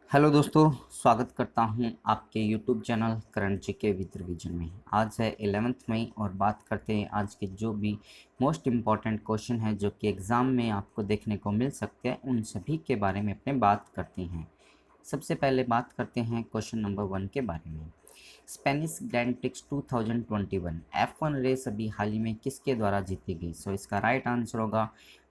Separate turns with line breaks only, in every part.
Hello दोस्तों, स्वागत करता हूं आपके YouTube channel current GK with revision में। आज है 11 मई और बात करते हैं आज के जो भी मोस्ट इम्पॉर्टेंट क्वेश्चन है जो कि एग्ज़ाम में आपको देखने को मिल सकते हैं, उन सभी के बारे में अपने बात करते हैं। सबसे पहले बात करते हैं क्वेश्चन नंबर 1 के बारे में। Spanish grand prix 2021 F1 race अभी हाल ही में किसके द्वारा जीती गई? सो इसका राइट आंसर होगा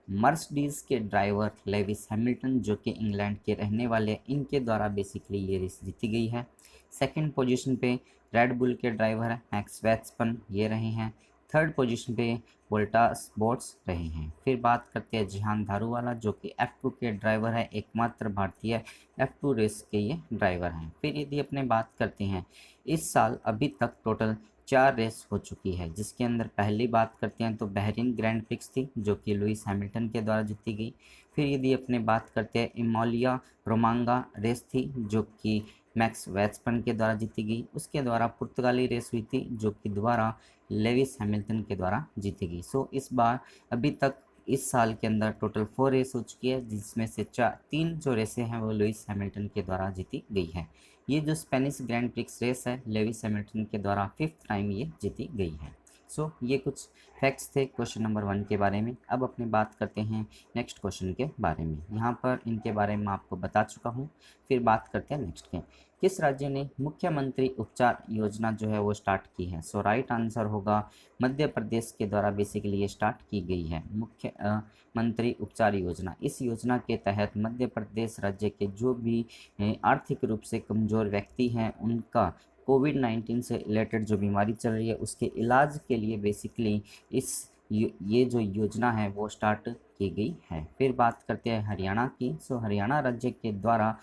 मर्सिडीज के ड्राइवर लेविस हैमिल्टन, जो कि इंग्लैंड के रहने वाले हैं। इनके द्वारा बेसिकली ये रेस जीती गई है। सेकंड पोजीशन पे रेड बुल के ड्राइवर मैक्स वेत्सपन ये रहे हैं। थर्ड पोजीशन पे वोल्टास बोट्स रहे हैं। फिर बात करते हैं जिहान दारूवाला, जो कि F2 के ड्राइवर है, एकमात्र भारतीय F2 रेस के ये ड्राइवर हैं। फिर यदि अपने बात करते हैं, इस साल अभी तक टोटल 4 रेस हो चुकी है, जिसके अंदर पहली बात करते हैं तो बहरीन ग्रैंड प्रिक्स थी, जो कि लुइस हैमिल्टन के द्वारा जीती गई। फिर यदि अपने बात करते हैं इमोलिया रोमांगा रेस थी, जो कि मैक्स वेत्सपन के द्वारा जीती गई। उसके द्वारा पुर्तगाली रेस हुई थी, जो कि दोबारा लेविस हैमिल्टन के द्वारा जीती गई। सो इस बार अभी तक इस साल के अंदर टोटल 4 रेस हो चुकी है, जिसमें से 3 जो रेसें हैं वो लुइस हैमिल्टन के द्वारा जीती गई है। ये जो स्पेनिश ग्रैंड प्रिक्स रेस है, लेविस हैमिल्टन के द्वारा 5th टाइम ये जीती गई है। सो ये कुछ फैक्ट्स थे क्वेश्चन नंबर 1 के बारे में। अब अपने बात करते हैं नेक्स्ट क्वेश्चन के बारे में। यहाँ पर इनके बारे में आपको बता चुका हूँ। फिर बात करते हैं नेक्स्ट के। किस राज्य ने मुख्यमंत्री उपचार योजना जो है वो स्टार्ट की है? सो राइट आंसर होगा मध्य प्रदेश के द्वारा बेसिकली ये स्टार्ट की गई है मुख्यमंत्री उपचार योजना। इस योजना के तहत मध्य प्रदेश राज्य के जो भी आर्थिक रूप से कमज़ोर व्यक्ति हैं, उनका कोविड-19 से रिलेटेड जो बीमारी चल रही है उसके इलाज के लिए बेसिकली ये जो योजना है वो स्टार्ट की गई है। फिर बात करते हैं हरियाणा की। सो हरियाणा राज्य के द्वारा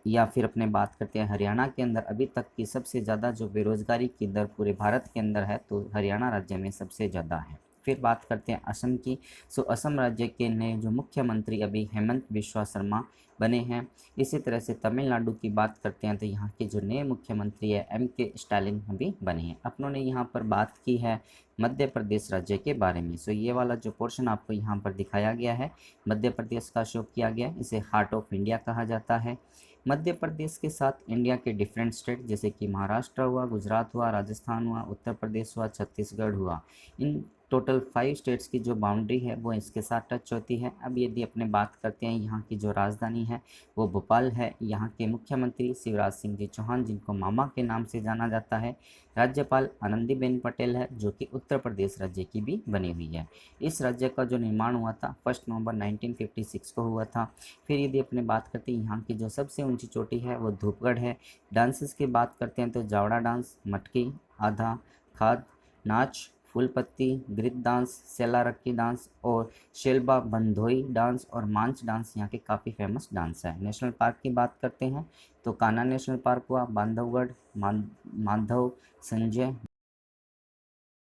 या फिर अपने बात करते हैं हरियाणा के अंदर अभी तक की सबसे ज़्यादा जो बेरोज़गारी की दर पूरे भारत के अंदर है, तो हरियाणा राज्य में सबसे ज़्यादा है। फिर बात करते हैं असम की। सो असम राज्य के नए जो मुख्यमंत्री अभी हेमंत बिस्वा शर्मा बने हैं। इसी तरह से तमिलनाडु की बात करते हैं तो यहाँ के जो नए मुख्यमंत्री है M.K. स्टालिन अभी बने हैं। अपनों ने यहाँ पर बात की है मध्य प्रदेश राज्य के बारे में। सो ये वाला जो पोर्शन आपको यहाँ पर दिखाया गया है, मध्य प्रदेश का शो किया गया है, इसे हार्ट ऑफ इंडिया कहा जाता है। मध्य प्रदेश के साथ इंडिया के डिफरेंट स्टेट जैसे कि महाराष्ट्र हुआ, गुजरात हुआ, राजस्थान हुआ, उत्तर प्रदेश हुआ, छत्तीसगढ़ हुआ, इन टोटल 5 स्टेट्स की जो बाउंड्री है वो इसके साथ टच होती है। अब यदि अपने बात करते हैं यहाँ की जो राजधानी है वो भोपाल है। यहाँ के मुख्यमंत्री शिवराज सिंह जी चौहान, जिनको मामा के नाम से जाना जाता है। राज्यपाल आनंदीबेन पटेल है, जो कि उत्तर प्रदेश राज्य की भी बनी हुई है। इस राज्य का जो निर्माण हुआ था 1 नवंबर 1956 को हुआ था। फिर यदि अपने बात करते हैं यहाँ की जो सबसे ऊंची चोटी है वो धूपगढ़ है। डांसेस की बात करते हैं तो जावड़ा डांस, मटकी, आधा खाद नाच, फूलपत्ती, ग्रित डांस, सेला रक्की डांस और शेलबा बंधोई डांस और मांच डांस यहाँ के काफ़ी फेमस डांस है। नेशनल पार्क की बात करते हैं तो कान्हा नेशनल पार्क हुआ, बांधवगढ़, माधव, संजय,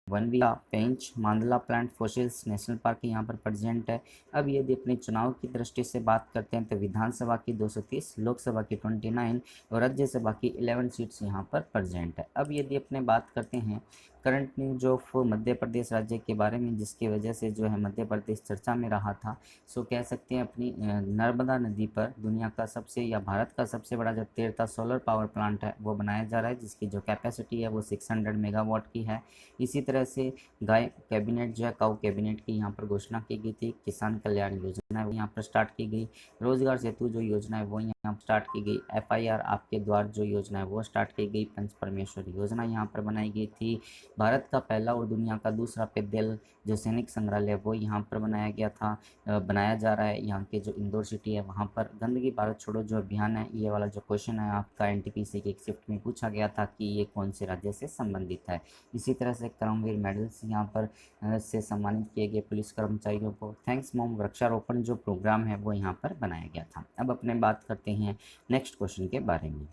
वनविला, पेंच, Mandla plant fossils national park यहाँ पर प्रेजेंट है। अब यदि अपने चुनाव की दृष्टि से बात करते हैं तो विधानसभा की 230, लोकसभा की 29 और राज्यसभा की 11 सीट्स यहाँ पर प्रेजेंट है। अब यदि अपने बात करते हैं current news of Madhya Pradesh राज्य के बारे में, जिसकी वजह से जो है मध्य प्रदेश चर्चा में रहा था, सो कह सकते हैं अपनी नर्मदा नदी पर दुनिया का सबसे या भारत का सबसे बड़ा जो तेरता सोलर पावर प्लांट है वो बनाया जा रहा है, जिसकी जो कैपेसिटी है वो 600 मेगावाट की है। इसी तरह से गाय कैबिनेट जो है काउ कैबिनेट की यहाँ पर घोषणा की गई थी। किसान कल्याण योजना है वो यहाँ पर स्टार्ट की गई। रोजगार सेतु जो योजना है वो यहाँ पर स्टार्ट की गई। FIR आपके द्वार जो योजना है वो स्टार्ट की गई। पंच परमेश्वर योजना यहाँ पर बनाई गई थी। भारत का पहला और दुनिया का दूसरा पेदल जो सैनिक संग्रहालय वो यहाँ पर बनाया गया था, बनाया जा रहा है। यहाँ के जो इंदौर सिटी है वहाँ पर गंदगी भारत छोड़ो जो अभियान है, ये वाला जो क्वेश्चन है आपका NTPC के एक शिफ्ट में पूछा गया था कि ये कौन से राज्य से संबंधित है। इसी तरह से कर्मवीर मेडल्स यहाँ पर से सम्मानित किए गए पुलिस कर्मचारियों को। थैंक्स मॉम वृक्षारोपण जो प्रोग्राम है वो यहाँ पर बनाया गया था। अब अपने बात करते हैं नेक्स्ट क्वेश्चन के बारे में।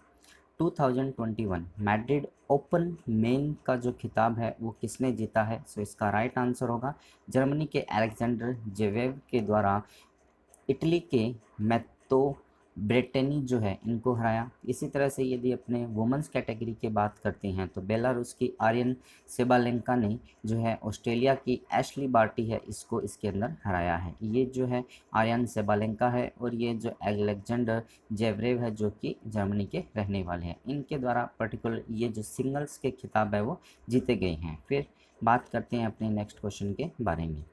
2021 मैड्रिड ओपन मेन का जो खिताब है वो किसने जीता है? सो इसका राइट आंसर होगा जर्मनी के अलेक्जेंडर जेवेव के द्वारा इटली के मैत्तो ब्रिटेनी जो है इनको हराया। इसी तरह से यदि अपने वुमेंस कैटेगरी की बात करते हैं तो बेलारूस की आर्यन सेबालेंका ने जो है ऑस्ट्रेलिया की एशली बार्टी है इसको इसके अंदर हराया है। ये जो है आर्यन सेबालेंका है और ये जो अलेक्जेंडर जेवरेव है जो कि जर्मनी के रहने वाले हैं, इनके द्वारा पर्टिकुलर ये जो सिंगल्स के खिताब है वो जीते गए हैं। फिर बात करते हैं अपने नेक्स्ट क्वेश्चन के बारे में।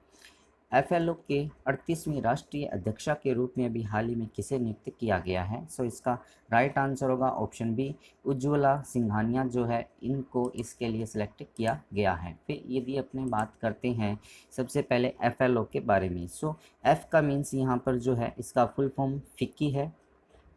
एफएलओ के 38वीं राष्ट्रीय अध्यक्षा के रूप में अभी हाल ही में किसे नियुक्त किया गया है? सो इसका राइट आंसर होगा ऑप्शन बी, उज्ज्वला सिंघानिया जो है इनको इसके लिए सिलेक्ट किया गया है। फिर यदि अपने बात करते हैं सबसे पहले एफएलओ के बारे में, सो एफ का मीन्स यहाँ पर जो है इसका फुल फॉर्म फिक्की है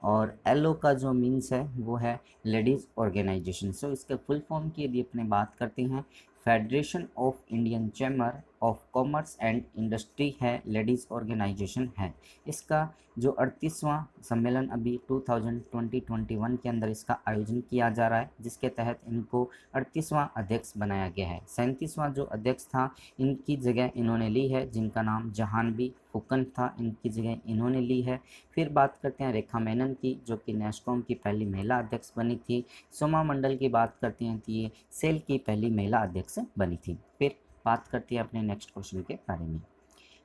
और एलओ का जो मीन्स है वो है लेडीज़ ऑर्गेनाइजेशन। सो इसके फुल फॉर्म की यदि अपने बात करते हैं federation of Indian chamber of commerce and industry है, लेडीज़ ऑर्गेनाइजेशन है। इसका जो 38वां सम्मेलन अभी 2021 के अंदर इसका आयोजन किया जा रहा है, जिसके तहत इनको 38वां अध्यक्ष बनाया गया है। 37वां जो अध्यक्ष था इनकी जगह इन्होंने ली है, जिनका नाम जहानबी फुकन था, इनकी जगह इन्होंने ली है। फिर बात करते हैं रेखा मेनन की जो कि नेस्कॉम की पहली महिला अध्यक्ष बनी थी। सोमा मंडल की बात करते हैं तो ये सेल की पहली महिला अध्यक्ष बनी थी। फिर बात करते हैं अपने नेक्स्ट क्वेश्चन के बारे में।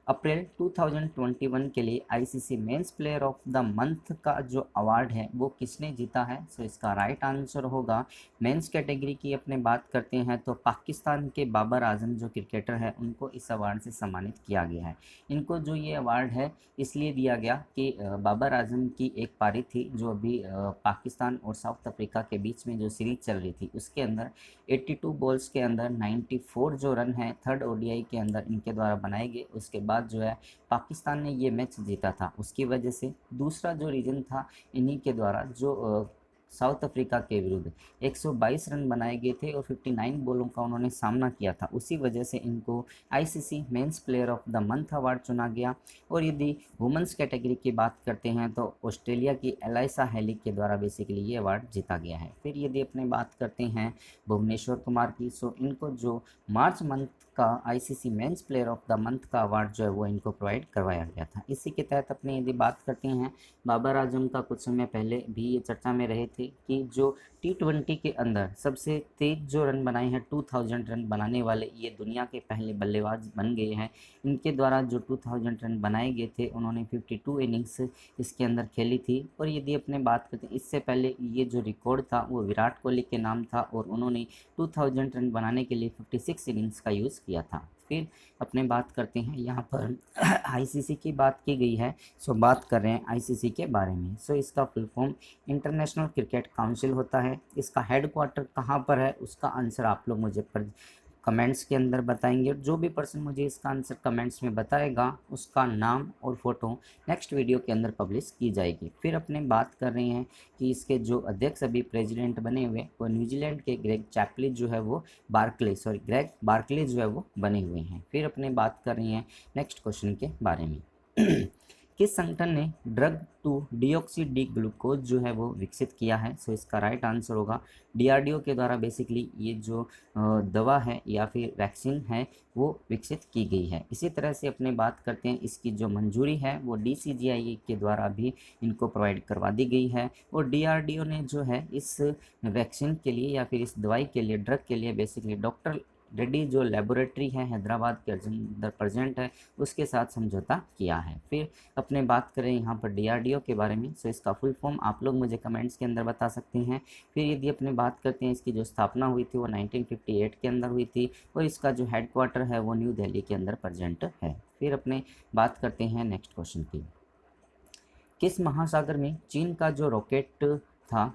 अप्रैल 2021 के लिए ICC men's player of the month का जो अवार्ड है वो किसने जीता है? सो इसका राइट आंसर होगा मेंस कैटेगरी की अपने बात करते हैं तो पाकिस्तान के बाबर आजम जो क्रिकेटर है उनको इस अवार्ड से सम्मानित किया गया है। इनको जो ये अवार्ड है इसलिए दिया गया कि बाबर आजम की एक पारी थी जो अभी पाकिस्तान और साउथ अफ्रीका के बीच में जो सीरीज चल रही थी उसके अंदर 82 बॉल्स के अंदर 94 जो रन है थर्ड ओडीआई के अंदर इनके द्वारा बनाए गए, उसके बाद जो है पाकिस्तान ने ये मैच जीता था उसकी वजह से। दूसरा जो रीज़न था इन्हीं के द्वारा जो साउथ अफ्रीका के विरुद्ध 122 रन बनाए गए थे और 59 बॉलों का उन्होंने सामना किया था, उसी वजह से इनको ICC men's player of the month award चुना गया। और यदि वुमेंस कैटेगरी की बात करते हैं तो ऑस्ट्रेलिया की एलाइसा हेली के द्वारा बेसिकली ये अवार्ड जीता गया है। फिर यदि अपने बात करते हैं भुवनेश्वर कुमार की, सो इनको जो मार्च मंथ का ICC men's player of the month का अवार्ड जो है वो इनको प्रोवाइड करवाया गया था। इसी के तहत अपने यदि बात करते हैं बाबर आजम का कुछ समय पहले भी ये चर्चा में रहे थे कि जो T20 के अंदर सबसे तेज जो रन बनाए हैं 2000 रन बनाने वाले ये दुनिया के पहले बल्लेबाज बन गए हैं। इनके द्वारा जो 2000 रन बनाए गए थे उन्होंने 52 इनिंग्स इसके अंदर खेली थी। और यदि अपने बात करते हैं इससे पहले ये जो रिकॉर्ड था वो विराट कोहली के नाम था और उन्होंने 2000 रन बनाने के लिए 56 इनिंग्स का यूज़ किया था। फिर अपने बात करते हैं यहाँ पर आईसीसी की बात की गई है, सो बात कर रहे हैं आईसीसी के बारे में। सो इसका full form international cricket council होता है। इसका हेडक्वार्टर कहाँ पर है उसका आंसर आप लोग मुझे कमेंट्स के अंदर बताएंगे। जो भी पर्सन मुझे इसका आंसर कमेंट्स में बताएगा उसका नाम और फोटो नेक्स्ट वीडियो के अंदर पब्लिश की जाएगी। फिर अपने बात कर रहे हैं कि इसके जो अध्यक्ष अभी प्रेसिडेंट बने हुए वो न्यूजीलैंड के ग्रेग बार्कले जो है वो बने हुए हैं। फिर अपने बात कर रहे हैं नेक्स्ट क्वेश्चन के बारे में किस संगठन ने drug two deoxy D glucose जो है वो विकसित किया है? सो इसका राइट आंसर होगा डीआरडीओ के द्वारा बेसिकली ये जो दवा है या फिर वैक्सीन है वो विकसित की गई है। इसी तरह से अपने बात करते हैं इसकी जो मंजूरी है वो डीसीजीआई के द्वारा भी इनको प्रोवाइड करवा दी गई है। और डीआरडीओ ने जो है इस वैक्सीन के लिए या फिर इस दवाई के लिए ड्रग के लिए बेसिकली डॉक्टर रेड्डी जो लेबोरेटरी है हैदराबाद के अंदर प्रेजेंट है उसके साथ समझौता किया है। फिर अपने बात करें यहाँ पर डीआरडीओ के बारे में, सो इसका फुल फॉर्म आप लोग मुझे कमेंट्स के अंदर बता सकते हैं। फिर यदि अपने बात करते हैं इसकी जो स्थापना हुई थी वो 1958 के अंदर हुई थी और इसका जो हेडक्वार्टर है वो न्यू दिल्ली के अंदर प्रेजेंट है। फिर अपने बात करते हैं नेक्स्ट क्वेश्चन की। किस महासागर में चीन का जो रॉकेट था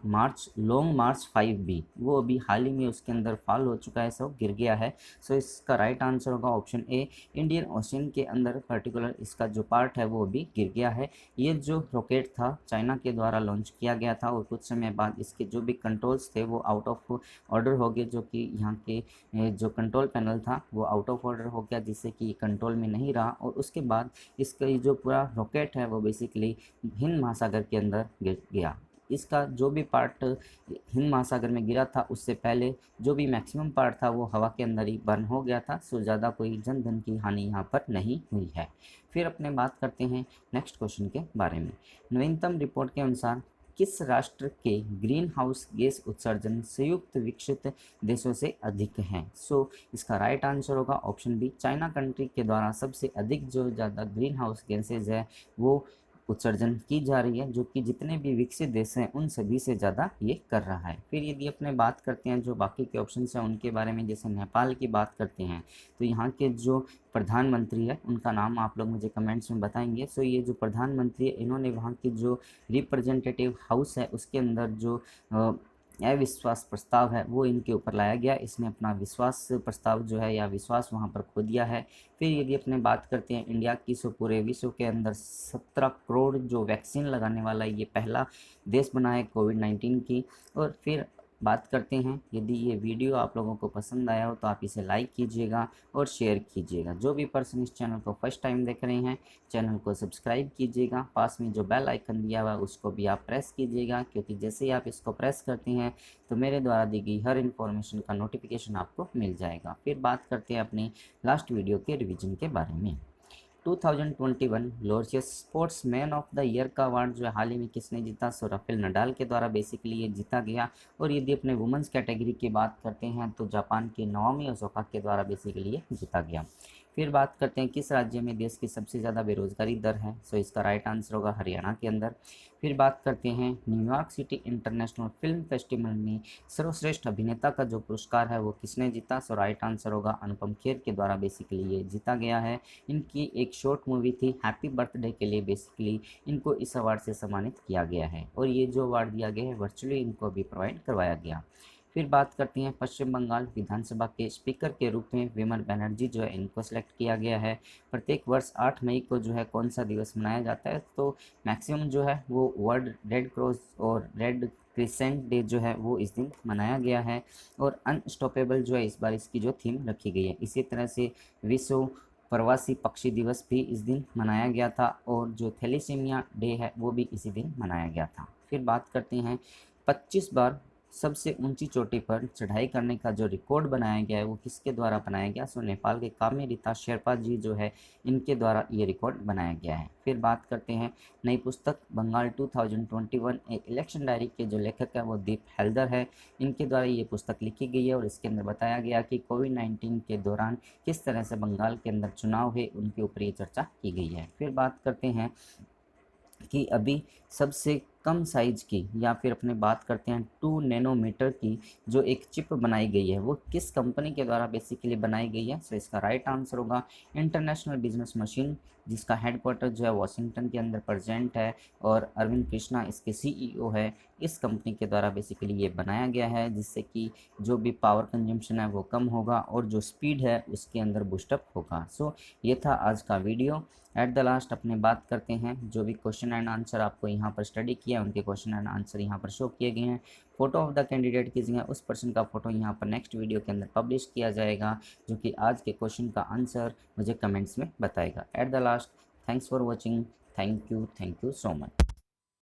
लॉन्ग मार्च 5B वो अभी हाल ही में उसके अंदर फॉल हो चुका है, सब गिर गया है। सो इसका राइट आंसर होगा ऑप्शन ए, इंडियन ओशन के अंदर पर्टिकुलर इसका जो पार्ट है वो अभी गिर गया है। ये जो रॉकेट था चाइना के द्वारा लॉन्च किया गया था और कुछ समय बाद इसके जो भी कंट्रोल्स थे वो आउट ऑफ ऑर्डर हो गए, जो कि यहाँ के जो कंट्रोल पैनल था वो आउट ऑफ ऑर्डर हो गया जिससे कि कंट्रोल में नहीं रहा और उसके बाद इसका जो पूरा रॉकेट है वो बेसिकली हिंद महासागर के अंदर गिर गया। इसका जो भी पार्ट हिंद महासागर में गिरा था उससे पहले जो भी मैक्सिमम पार्ट था वो हवा के अंदर ही बर्न हो गया था। सो ज़्यादा कोई जन धन की हानि यहाँ पर नहीं हुई है। फिर अपने बात करते हैं नेक्स्ट क्वेश्चन के बारे में। नवीनतम रिपोर्ट के अनुसार किस राष्ट्र के ग्रीन हाउस गैस उत्सर्जन संयुक्त विकसित देशों से अधिक हैं? सो इसका राइट आंसर होगा ऑप्शन बी, चाइना कंट्री के द्वारा सबसे अधिक जो ज़्यादा ग्रीन हाउस गैसेज है वो उत्सर्जन की जा रही है, जो कि जितने भी विकसित देश हैं उन सभी से ज़्यादा ये कर रहा है। फिर यदि अपने बात करते हैं जो बाकी के ऑप्शंस हैं उनके बारे में, जैसे नेपाल की बात करते हैं तो यहाँ के जो प्रधानमंत्री है उनका नाम आप लोग मुझे कमेंट्स में बताएंगे। सो ये जो प्रधानमंत्री है इन्होंने वहाँ की जो रिप्रेजेंटेटिव हाउस है उसके अंदर जो अविश्वास प्रस्ताव है वो इनके ऊपर लाया गया। इसने अपना विश्वास प्रस्ताव जो है या विश्वास वहाँ पर खो दिया है। फिर यदि अपने बात करते हैं इंडिया की, सो पूरे विश्व के अंदर 17 करोड़ जो वैक्सीन लगाने वाला ये पहला देश बना है कोविड-19 की। और फिर बात करते हैं, यदि ये वीडियो आप लोगों को पसंद आया हो तो आप इसे लाइक कीजिएगा और शेयर कीजिएगा। जो भी पर्सन इस चैनल को फर्स्ट टाइम देख रहे हैं चैनल को सब्सक्राइब कीजिएगा। पास में जो बेल आइकन दिया हुआ है उसको भी आप प्रेस कीजिएगा, क्योंकि जैसे ही आप इसको प्रेस करते हैं तो मेरे द्वारा दी गई हर इन्फॉर्मेशन का नोटिफिकेशन आपको मिल जाएगा। फिर बात करते हैं अपनी लास्ट वीडियो के रिविजन के बारे में। 2021 Laureus sports man of the year का अवार्ड जो है हाल ही में किसने जीता? सो राफेल नडाल के द्वारा बेसिकली ये जीता गया। और यदि अपने वुमेंस कैटेगरी की बात करते हैं तो जापान के नाओमी ओसाका के द्वारा बेसिकली ये जीता गया। फिर बात करते हैं किस राज्य में देश की सबसे ज़्यादा बेरोजगारी दर है? सो इसका राइट आंसर होगा हरियाणा के अंदर। फिर बात करते हैं New York city international film festival में सर्वश्रेष्ठ अभिनेता का जो पुरस्कार है वो किसने जीता? सो राइट आंसर होगा अनुपम खेर के द्वारा बेसिकली ये जीता गया है। इनकी एक शॉर्ट मूवी थी हैप्पी बर्थडे के लिए बेसिकली इनको इस अवार्ड से सम्मानित किया गया है। और ये जो अवार्ड दिया गया है वर्चुअली इनको भी प्रोवाइड करवाया गया। फिर बात करते हैं पश्चिम बंगाल विधानसभा के स्पीकर के रूप में विमल बनर्जी जो है इनको सेलेक्ट किया गया है। प्रत्येक वर्ष 8 मई को जो है कौन सा दिवस मनाया जाता है? तो मैक्सिमम जो है वो वर्ल्ड रेड क्रॉस और रेड क्रिसेंट डे जो है वो इस दिन मनाया गया है। और अनस्टॉपेबल जो है इस बार इसकी जो थीम रखी गई है। इसी तरह से विश्व प्रवासी पक्षी दिवस भी इस दिन मनाया गया था और जो थैलेसीमिया डे है वो भी इसी दिन मनाया गया था। फिर बात करते हैं 25 बार सबसे ऊंची चोटी पर चढ़ाई करने का जो रिकॉर्ड बनाया गया है वो किसके द्वारा बनाया गया? सो नेपाल के कामे रिता शेरपा जी जो है इनके द्वारा ये रिकॉर्ड बनाया गया है। फिर बात करते हैं नई पुस्तक बंगाल 2021 एक इलेक्शन डायरी के जो लेखक है वो दीप हैल्दर है। इनके द्वारा ये पुस्तक लिखी गई है और इसके अंदर बताया गया कि कोविड-19 के दौरान किस तरह से बंगाल के अंदर चुनाव है उनके ऊपर ये चर्चा की गई है। फिर बात करते हैं कि अभी सबसे कम साइज़ की या फिर अपने बात करते हैं 2 नैनोमीटर की जो एक चिप बनाई गई है वो किस कंपनी के द्वारा बेसिकली बनाई गई है? सो इसका राइट आंसर होगा इंटरनेशनल बिजनेस मशीन, जिसका हेडक्वार्टर जो है वाशिंगटन के अंदर प्रेजेंट है और अरविंद कृष्णा इसके सीईओ है। इस कंपनी के द्वारा बेसिकली ये बनाया गया है जिससे कि जो भी पावर कंजम्पशन है वो कम होगा और जो स्पीड है उसके अंदर बूस्टअप होगा। सो ये था आज का वीडियो। एट द लास्ट अपने बात करते हैं जो भी क्वेश्चन एंड आंसर आपको यहाँ पर स्टडी किया उनके क्वेश्चन एंड आंसर यहाँ पर शो किए गए हैं। फोटो ऑफ द कैंडिडेट की जगह उस पर्सन का फोटो यहाँ पर नेक्स्ट वीडियो के अंदर पब्लिश किया जाएगा जो कि आज के क्वेश्चन का आंसर मुझे कमेंट्स में बताएगा। At the last thanks for watching. Thank you so much.